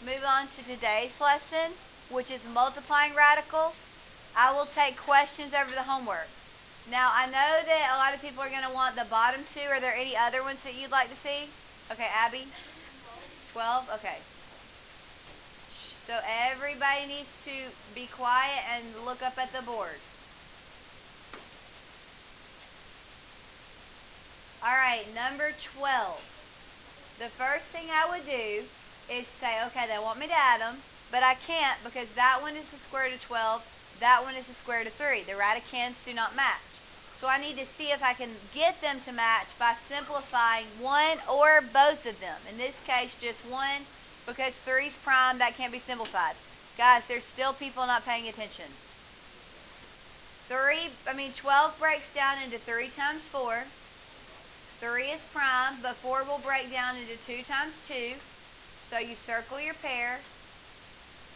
move on to today's lesson, which is multiplying radicals. I will take questions over the homework. Now, I know that a lot of people are going to want the bottom two. Are there any other ones that you'd like to see? Okay, Abby? 12? Okay. So everybody needs to be quiet and look up at the board. All right, number 12. The first thing I would do is say, okay, they want me to add them, but I can't because that one is the square root of 12, that one is the square root of 3. The radicands do not match. So I need to see if I can get them to match by simplifying one or both of them. In this case, just one, because 3 is prime, that can't be simplified. Guys, there's still people not paying attention. 12 breaks down into 3 times 4. 3 is prime, but 4 will break down into 2 times 2. So you circle your pair,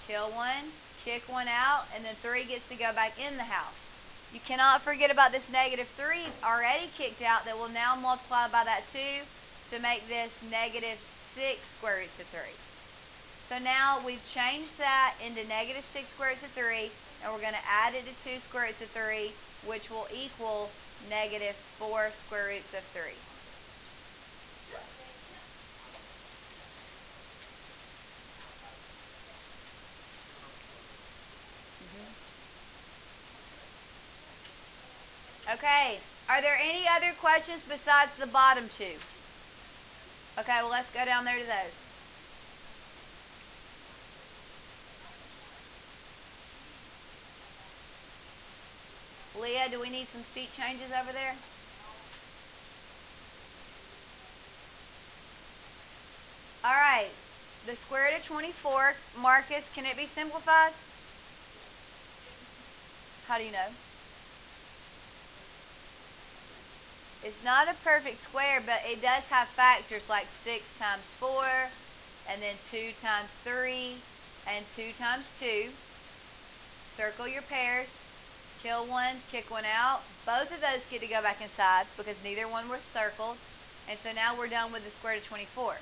kill one, kick one out, and then 3 gets to go back in the house. You cannot forget about this negative 3 already kicked out that will now multiply by that 2 to make this negative 6 square roots of 3. So now we've changed that into negative 6 square roots of 3, and we're going to add it to 2 square roots of 3, which will equal negative 4 square roots of 3. Okay, are there any other questions besides the bottom two? Okay, well, let's go down there to those. Leah, do we need some seat changes over there? All right, the square root of 24, Marcus, can it be simplified? How do you know? It's not a perfect square, but it does have factors like 6 times 4, and then 2 times 3, and 2 times 2. Circle your pairs, kill one, kick one out. Both of those get to go back inside because neither one was circled. And so now we're done with the square root of 24.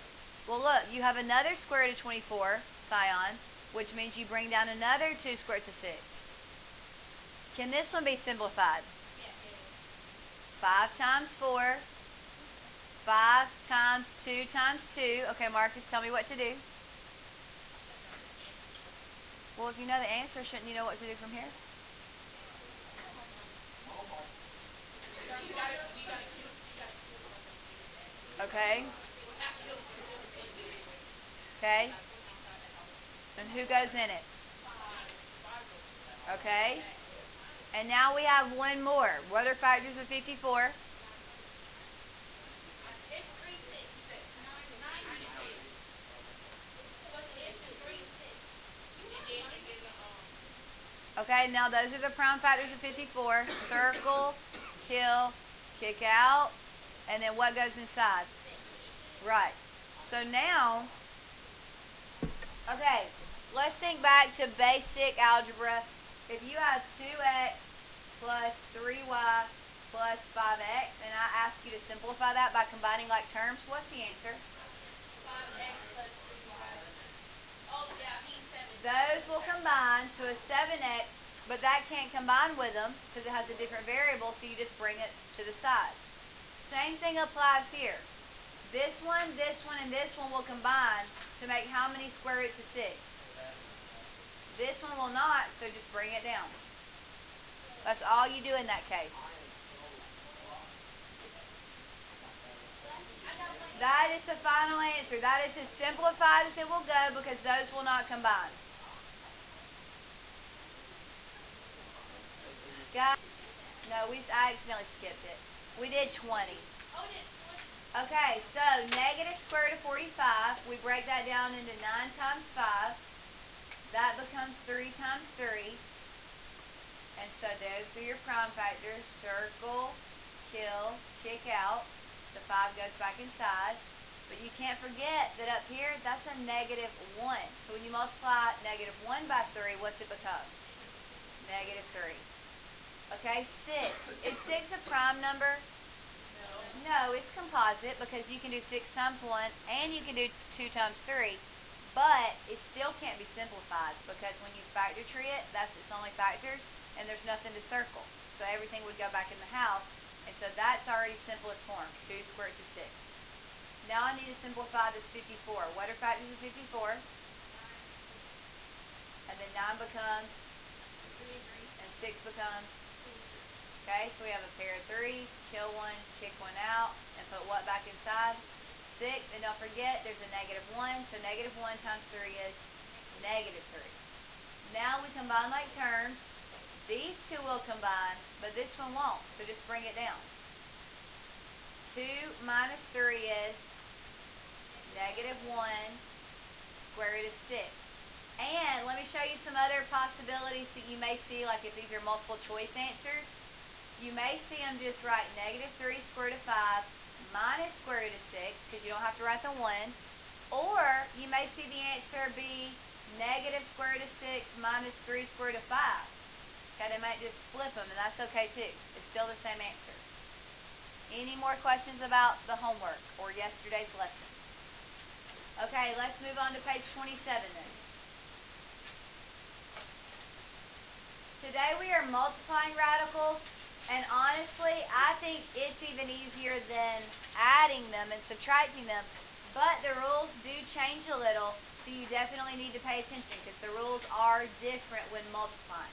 Well, look, you have another square root of 24, Scion, which means you bring down another 2 square roots of 6. Can this one be simplified? 5 times 4, 5 times 2 times 2. Okay, Marcus, tell me what to do. Well, if you know the answer, shouldn't you know what to do from here? Okay. Okay. And who goes in it? Okay. And now we have one more. What are factors of 54? Okay, now those are the prime factors of 54. Circle, kill, kick out, and then what goes inside? Right. So now, okay, let's think back to basic algebra. If you have 2x plus 3y plus 5x, and I ask you to simplify that by combining like terms, what's the answer? 5x plus 3y. Oh, yeah, I mean 7. Those will combine to a 7x, but that can't combine with them because it has a different variable, so you just bring it to the side. Same thing applies here. This one, and this one will combine to make how many square roots of 6? This one will not, so just bring it down. That's all you do in that case. That is the final answer. That is as simplified as it will go because those will not combine. Guys, no, I accidentally skipped it. We did 20. Okay, so negative square root of 45, we break that down into 9 times 5. That becomes 3 times 3. And so those are your prime factors. Circle, kill, kick out. The 5 goes back inside. But you can't forget that up here, that's a negative 1. So when you multiply negative 1 by 3, what's it become? Negative 3. Okay, 6. Is 6 a prime number? No, it's composite because you can do 6 times 1 and you can do 2 times 3. But it's still can't be simplified because when you factor tree it, that's its only factors, and there's nothing to circle. So everything would go back in the house, and so that's already simplest form, 2 square root of 6. Now I need to simplify this 54. What are factors of 54? And then 9 becomes 3 and 6 becomes, okay, so we have a pair of 3s, kill one, kick one out, and put what back inside? 6, and don't forget there's a -1, so -1 times 3 is -3. Now we combine like terms. These two will combine, but this one won't, so just bring it down. 2 minus 3 is -1 square root of 6. And let me show you some other possibilities that you may see, like if these are multiple choice answers. You may see them just write -3 square root of 5 minus square root of 6, because you don't have to write the 1. Or you may see the answer be negative square root of 6 minus 3 square root of 5. Okay, they might just flip them, and that's okay too. It's still the same answer. Any more questions about the homework or yesterday's lesson? Okay, let's move on to page 27 then. Today we are multiplying radicals, and honestly, I think it's even easier than adding them and subtracting them, but the rules do change a little, so you definitely need to pay attention because the rules are different when multiplying.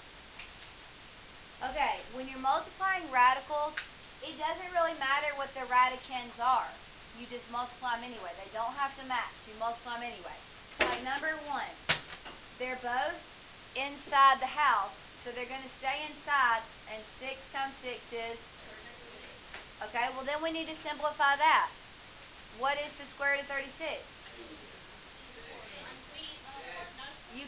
Okay, when you're multiplying radicals, it doesn't really matter what the radicands are. You just multiply them anyway. They don't have to match. You multiply them anyway. So like number 1, they're both inside the house, so they're going to stay inside, and 6 times 6 is? Okay, well then we need to simplify that. What is the square root of 36? You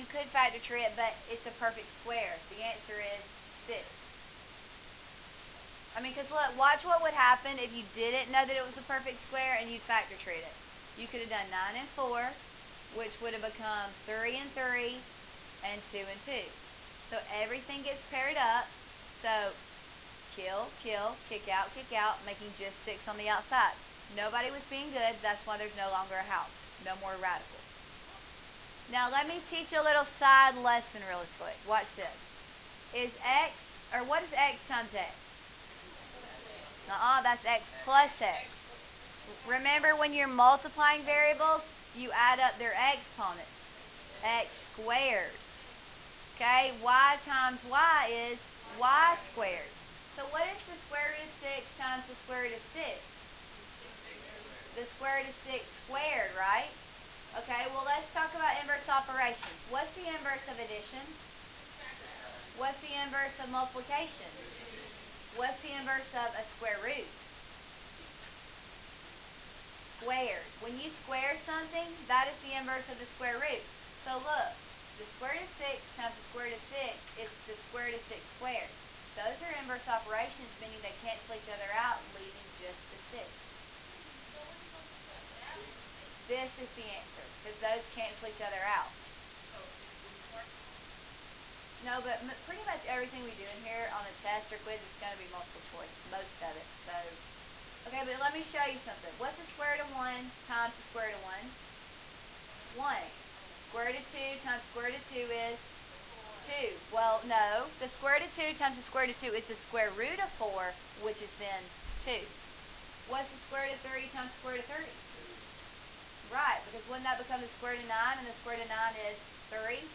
could factor tree it, but it's a perfect square. The answer is 6. I mean, because look, watch what would happen if you didn't know that it was a perfect square and you'd factor treat it. You could have done 9 and 4, which would have become 3 and 3, and 2 and 2. So everything gets paired up. So kill, kill, kick out, making just 6 on the outside. Nobody was being good. That's why there's no longer a house. No more radical. Now let me teach you a little side lesson really quick. Watch this. Is x, or what is x times x? That's x plus x. Remember, when you're multiplying variables, you add up their exponents. X squared. Okay, y times y is y squared. So what is the square root of 6 times the square root of 6? The square root of 6 squared, right? Okay, well let's talk about inverse operations. What's the inverse of addition? What's the inverse of multiplication? What's the inverse of a square root? Squared. When you square something, that is the inverse of the square root. So look, the square root of 6 times the square root of 6 is the square root of 6 squared. Those are inverse operations, meaning they cancel each other out, leaving just the 6. This is the answer, because those cancel each other out. No, but pretty much everything we do in here on a test or quiz is going to be multiple choice, most of it. So, okay, but let me show you something. What's the square root of 1 times the square root of 1? 1. Square root of 2 times square root of 2 is 2. Well, no. The square root of 2 times the square root of 2 is the square root of 4, which is then 2. What's the square root of 3 times the square root of 30? Right, because wouldn't that become the square root of 9, and the square root of 9 is 3?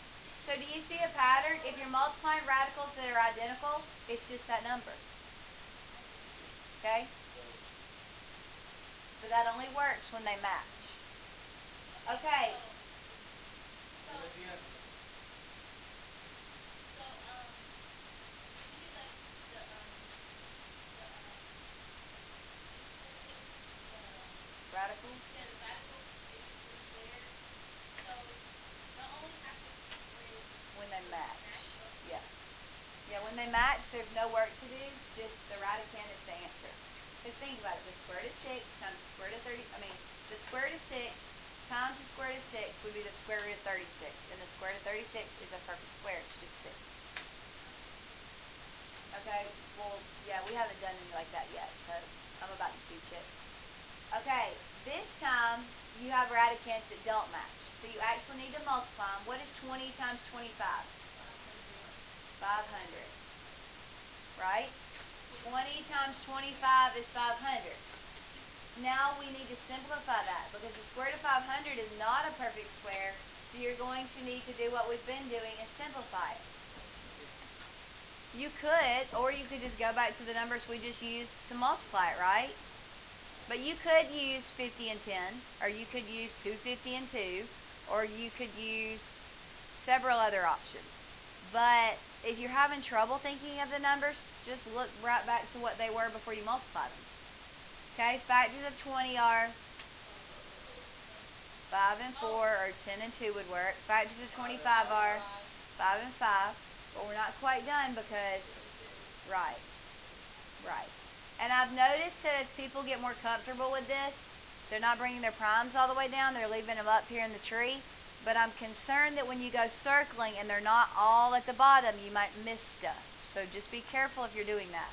So do you see a pattern? If you're multiplying radicals that are identical, it's just that number. Okay? But that only works when they match. Okay. Radical? When they match. Yeah. Yeah, when they match, there's no work to do. Just the radicand is the answer. Because think about it. The square root of 6 times the square root of 30, the square root of 6 times the square root of 6 would be the square root of 36. And the square root of 36 is a perfect square. It's just 6. Okay, well, yeah, we haven't done any like that yet, so I'm about to teach it. Okay, this time you have radicands that don't match. So you actually need to multiply them. What is 20 times 25? 500. Right? 20 times 25 is 500. Now we need to simplify that because the square root of 500 is not a perfect square. So you're going to need to do what we've been doing and simplify it. You could, or you could just go back to the numbers we just used to multiply it, right? But you could use 50 and 10, or you could use 250 and 2, or you could use several other options. But if you're having trouble thinking of the numbers, just look right back to what they were before you multiply them. Okay, factors of 20 are 5 and 4, or 10 and 2 would work. Factors of 25 are 5 and 5, but we're not quite done because, right. And I've noticed that as people get more comfortable with this, they're not bringing their primes all the way down, they're leaving them up here in the tree. But I'm concerned that when you go circling and they're not all at the bottom, you might miss stuff. So just be careful if you're doing that.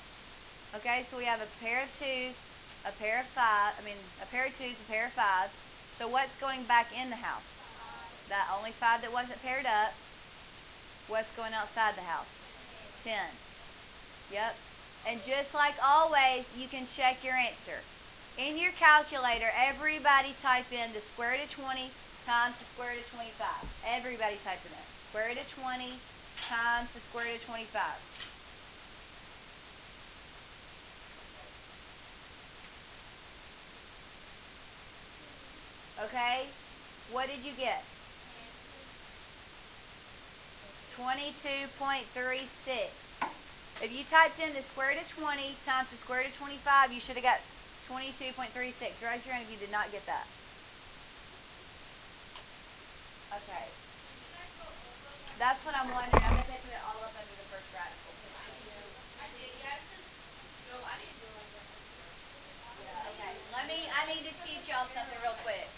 Okay, so we have a pair of 2s, a pair of 5, a pair of 2s, a pair of 5s. So what's going back in the house? That only 5 that wasn't paired up. What's going outside the house? 10. Yep. And just like always, you can check your answer. In your calculator, everybody type in the square root of 20 times the square root of 25. Everybody type in it. Square root of 20 times the square root of 25. Okay? What did you get? 22.36. If you typed in the square root of 20 times the square root of 25, you should have got 22.36. Raise your hand if you did not get that. Okay. That's what I'm wondering. I bet they put it all up under the first radical. I did, yes. No, I didn't do it. Yeah, okay. I need to teach y'all something real quick.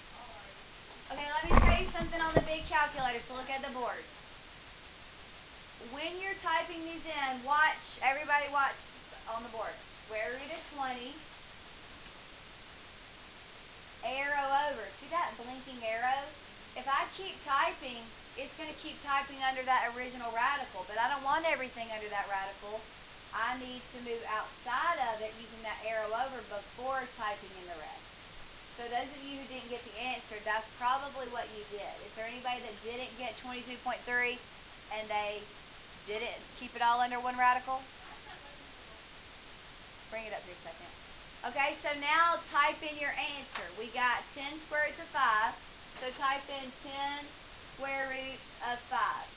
Okay, let me show you something on the big calculator, so look at the board. When you're typing these in, everybody watch on the board. Square root of 20, arrow over. See that blinking arrow? If I keep typing, it's going to keep typing under that original radical, but I don't want everything under that radical. I need to move outside of it using that arrow over before typing in the rest. So those of you who didn't get the answer, that's probably what you did. Is there anybody that didn't get 22.3 and they didn't keep it all under one radical? Bring it up here a second. Okay, so now type in your answer. We got 10 square roots of 5. So type in 10 square roots of 5.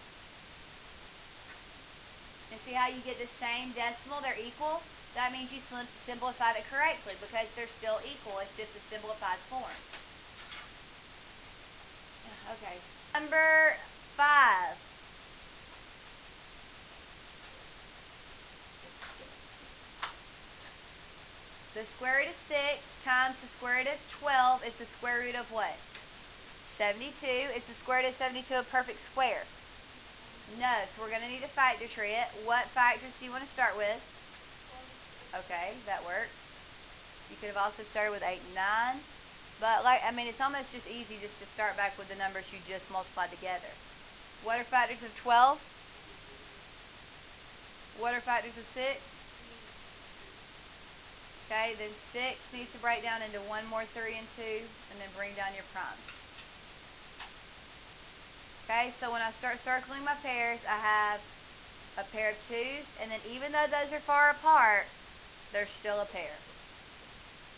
And see how you get the same decimal? They're equal. That means you simplified it correctly because they're still equal. It's just a simplified form. Okay. Number 5. The square root of 6 times the square root of 12 is the square root of what? 72. Is the square root of 72 a perfect square? No, so we're going to need to factor tree it. What factors do you want to start with? Okay, that works. You could have also started with 8 and 9. But, it's almost just easy just to start back with the numbers you just multiplied together. What are factors of 12? What are factors of 6? Okay, then 6 needs to break down into 1 more 3 and 2, and then bring down your primes. Okay, so when I start circling my pairs, I have a pair of 2s, and then even though those are far apart, they're still a pair.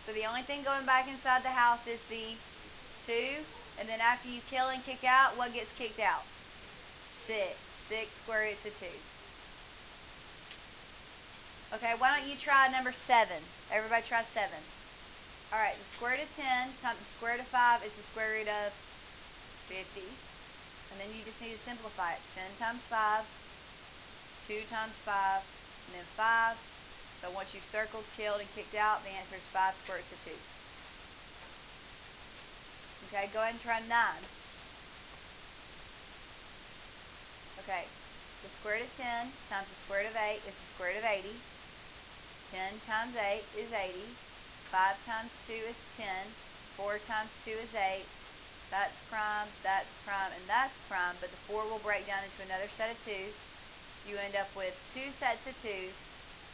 So the only thing going back inside the house is the 2, and then after you kill and kick out, what gets kicked out? 6. 6 square roots of 2. Okay, why don't you try number 7? Everybody try 7. Alright, the square root of 10 times the square root of 5 is the square root of 50. And then you just need to simplify it. 10 times 5, 2 times 5, and then 5. So once you've circled, killed, and kicked out, the answer is 5 square roots of 2. Okay, go ahead and try 9. Okay, the square root of 10 times the square root of 8 is the square root of 80. 10 times 8 is 80. 5 times 2 is 10. 4 times 2 is 8. That's prime, and that's prime, but the 4 will break down into another set of 2's. So you end up with 2 sets of 2's,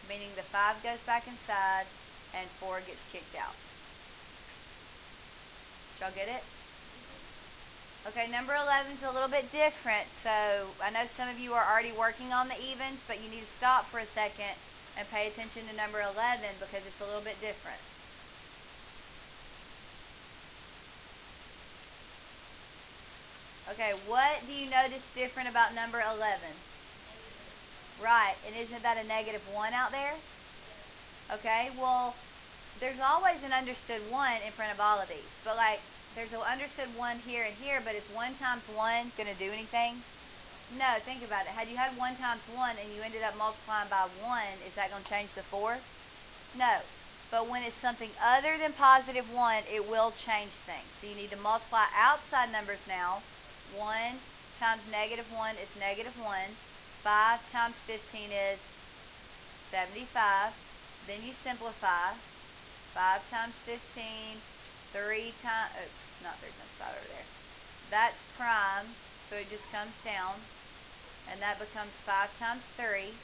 meaning the 5 goes back inside and 4 gets kicked out. Did y'all get it? Okay, number 11 is a little bit different, so I know some of you are already working on the evens, but you need to stop for a second and pay attention to number 11 because it's a little bit different. Okay, what do you notice different about number 11? Right, and isn't that a -1 out there? Okay, well, there's always an understood 1 in front of all of these, but like, there's an understood 1 here and here, but is 1 times 1 going to do anything? No, think about it. Had you had 1 times 1 and you ended up multiplying by 1, is that going to change the 4? No. But when it's something other than +1, it will change things. So you need to multiply outside numbers now. 1 times -1 is -1. 5 times 15 is 75. Then you simplify. 5 times 15, 3 times, oops, not 3 times 5 over there. That's prime, so it just comes down. And that becomes 5 times 3.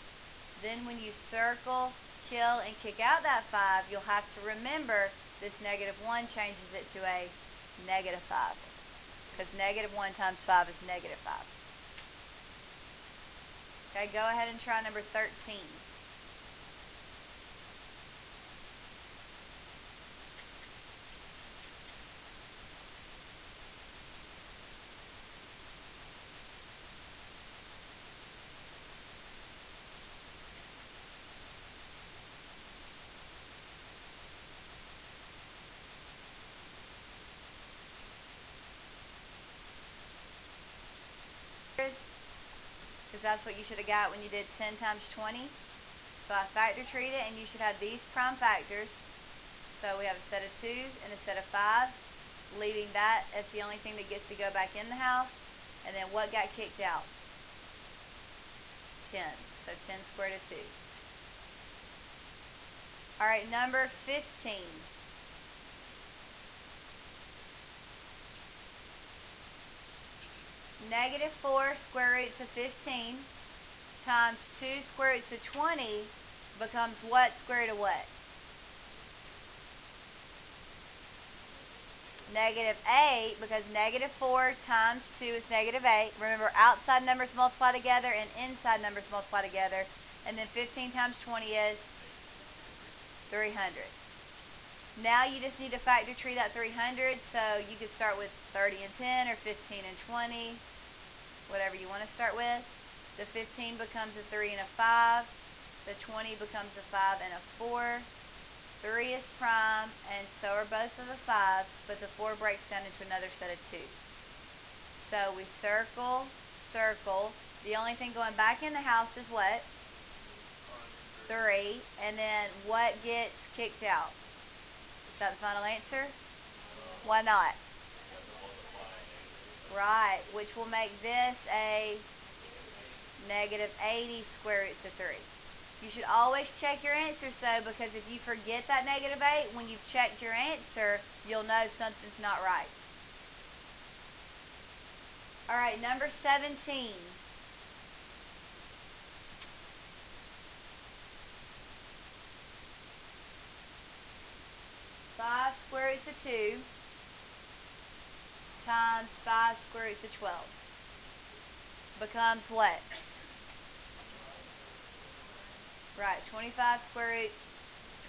Then when you circle, kill, and kick out that 5, you'll have to remember this -1 changes it to a -5. Because -1 times 5 is -5. Okay, go ahead and try number 13. Because that's what you should have got when you did 10 times 20. So I factor treat it, and you should have these prime factors. So we have a set of 2's and a set of 5's, leaving that as the only thing that gets to go back in the house. And then what got kicked out? 10. So 10 squared of 2. All right, number 15. -4 square roots of 15 times 2 square roots of 20 becomes what square root of what? -8, because -4 times 2 is -8. Remember, outside numbers multiply together and inside numbers multiply together. And then 15 times 20 is 300. Now you just need to factor tree that 300, so you could start with 30 and 10 or 15 and 20, whatever you want to start with. The 15 becomes a 3 and a 5. The 20 becomes a 5 and a 4. 3 is prime, and so are both of the 5's, but the 4 breaks down into another set of 2's. So we circle, circle. The only thing going back in the house is what? 3. And then what gets kicked out? Is that the final answer? Why not? Right, which will make this a -80 square roots of 3. You should always check your answers though, because if you forget that -8, when you've checked your answer, you'll know something's not right. All right, number 17. Five square roots of 2 times 5 square roots of 12 becomes what? Right, 25 square roots,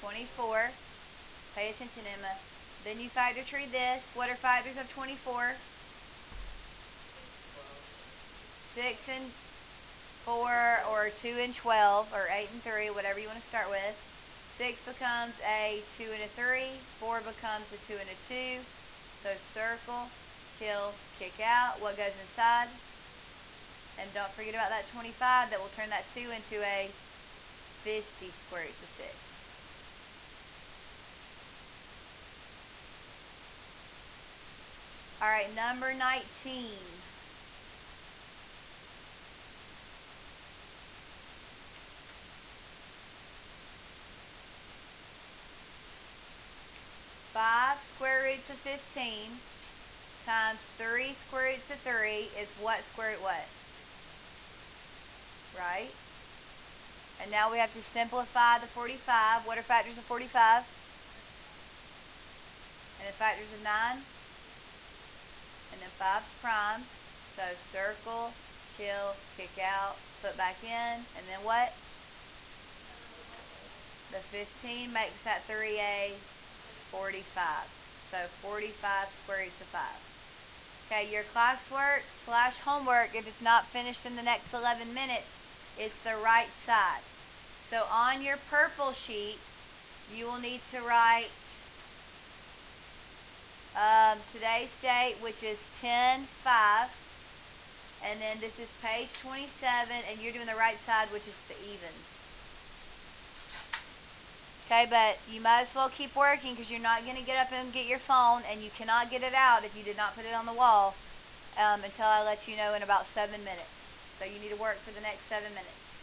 24. Pay attention, Emma. Then you factor tree this. What are factors of 24? 6 and 4, or 2 and 12, or 8 and 3, whatever you want to start with. 6 becomes a 2 and a 3. 4 becomes a 2 and a 2. So circle, kill, kick out. What goes inside? And don't forget about that 25. That will turn that 2 into a 50 square roots of 6. All right, number 19. Five square roots of 15 times 3 square roots of 3 is what square root what? Right? And now we have to simplify the 45. What are factors of 45? And the factors of 9? And then 5's prime. So circle, kill, kick out, put back in, and then what? The 15 makes that 3a 45. So 45 square roots of 5. Okay, your classwork / homework, if it's not finished in the next 11 minutes, is the right side. So on your purple sheet, you will need to write today's date, which is 10/5. And then this is page 27, and you're doing the right side, which is the evens. Okay, but you might as well keep working because you're not going to get up and get your phone, and you cannot get it out if you did not put it on the wall until I let you know in about 7 minutes. So you need to work for the next 7 minutes.